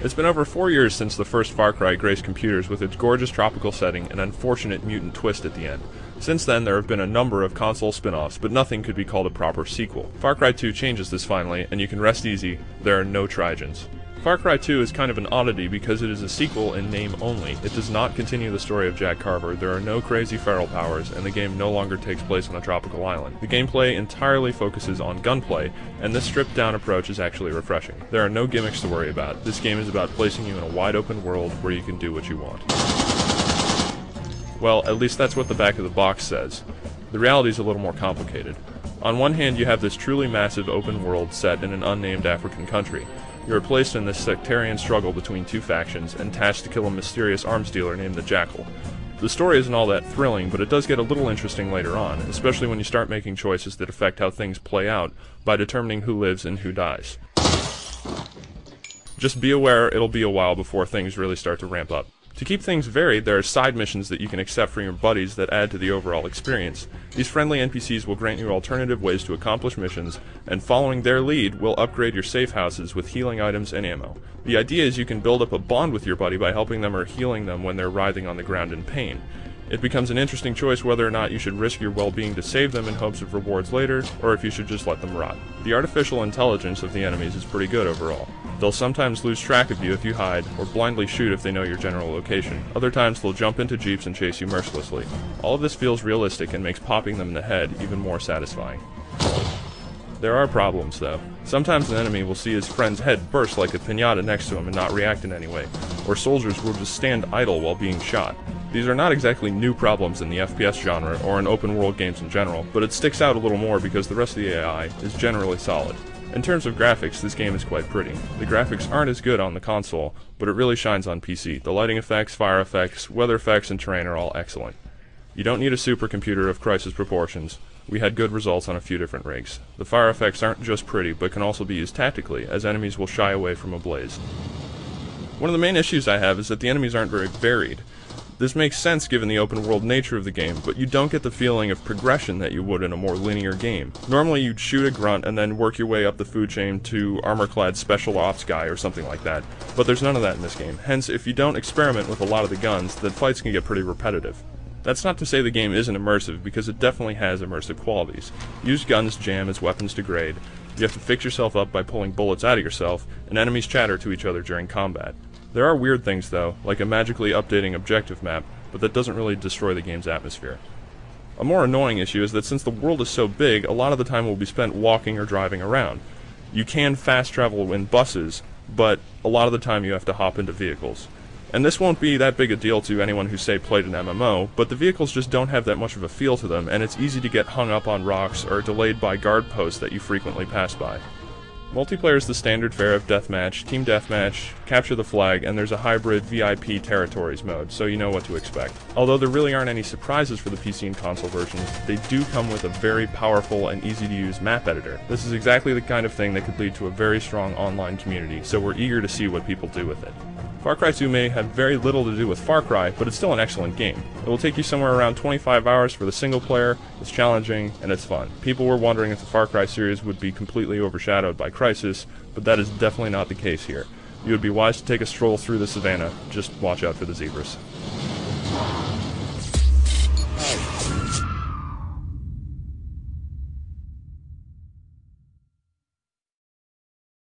It's been over 4 years since the first Far Cry graced computers with its gorgeous tropical setting and unfortunate mutant twist at the end. Since then, there have been a number of console spin-offs, but nothing could be called a proper sequel. Far Cry 2 changes this finally, and you can rest easy, there are no Trigens. Far Cry 2 is kind of an oddity because it is a sequel in name only. It does not continue the story of Jack Carver, there are no crazy feral powers, and the game no longer takes place on a tropical island. The gameplay entirely focuses on gunplay, and this stripped-down approach is actually refreshing. There are no gimmicks to worry about. This game is about placing you in a wide-open world where you can do what you want. Well, at least that's what the back of the box says. The reality is a little more complicated. On one hand, you have this truly massive open world set in an unnamed African country. You are placed in this sectarian struggle between two factions and tasked to kill a mysterious arms dealer named the Jackal. The story isn't all that thrilling, but it does get a little interesting later on, especially when you start making choices that affect how things play out by determining who lives and who dies. Just be aware it'll be a while before things really start to ramp up. To keep things varied, there are side missions that you can accept from your buddies that add to the overall experience. These friendly NPCs will grant you alternative ways to accomplish missions, and following their lead will upgrade your safe houses with healing items and ammo. The idea is you can build up a bond with your buddy by helping them or healing them when they're writhing on the ground in pain. It becomes an interesting choice whether or not you should risk your well-being to save them in hopes of rewards later, or if you should just let them rot. The artificial intelligence of the enemies is pretty good overall. They'll sometimes lose track of you if you hide, or blindly shoot if they know your general location. Other times they'll jump into jeeps and chase you mercilessly. All of this feels realistic and makes popping them in the head even more satisfying. There are problems, though. Sometimes an enemy will see his friend's head burst like a piñata next to him and not react in any way, or soldiers will just stand idle while being shot. These are not exactly new problems in the FPS genre or in open-world games in general, but it sticks out a little more because the rest of the AI is generally solid. In terms of graphics, this game is quite pretty. The graphics aren't as good on the console, but it really shines on PC. The lighting effects, fire effects, weather effects, and terrain are all excellent. You don't need a supercomputer of Crysis proportions. We had good results on a few different rigs. The fire effects aren't just pretty, but can also be used tactically, as enemies will shy away from a blaze. One of the main issues I have is that the enemies aren't very varied. This makes sense given the open-world nature of the game, but you don't get the feeling of progression that you would in a more linear game. Normally you'd shoot a grunt and then work your way up the food chain to armor-clad special ops guy or something like that, but there's none of that in this game. Hence, if you don't experiment with a lot of the guns, then fights can get pretty repetitive. That's not to say the game isn't immersive, because it definitely has immersive qualities. Used guns jam as weapons degrade, you have to fix yourself up by pulling bullets out of yourself, and enemies chatter to each other during combat. There are weird things though, like a magically updating objective map, but that doesn't really destroy the game's atmosphere. A more annoying issue is that since the world is so big, a lot of the time will be spent walking or driving around. You can fast travel in buses, but a lot of the time you have to hop into vehicles. And this won't be that big a deal to anyone who, say, played an MMO, but the vehicles just don't have that much of a feel to them, and it's easy to get hung up on rocks or delayed by guard posts that you frequently pass by. Multiplayer is the standard fare of deathmatch, team deathmatch, capture the flag, and there's a hybrid VIP territories mode, so you know what to expect. Although there really aren't any surprises for the PC and console versions, they do come with a very powerful and easy to use map editor. This is exactly the kind of thing that could lead to a very strong online community, so we're eager to see what people do with it. Far Cry 2 may have very little to do with Far Cry, but it's still an excellent game. It will take you somewhere around 25 hours for the single player, it's challenging, and it's fun. People were wondering if the Far Cry series would be completely overshadowed by Crysis, but that is definitely not the case here. You would be wise to take a stroll through the savannah, just watch out for the zebras.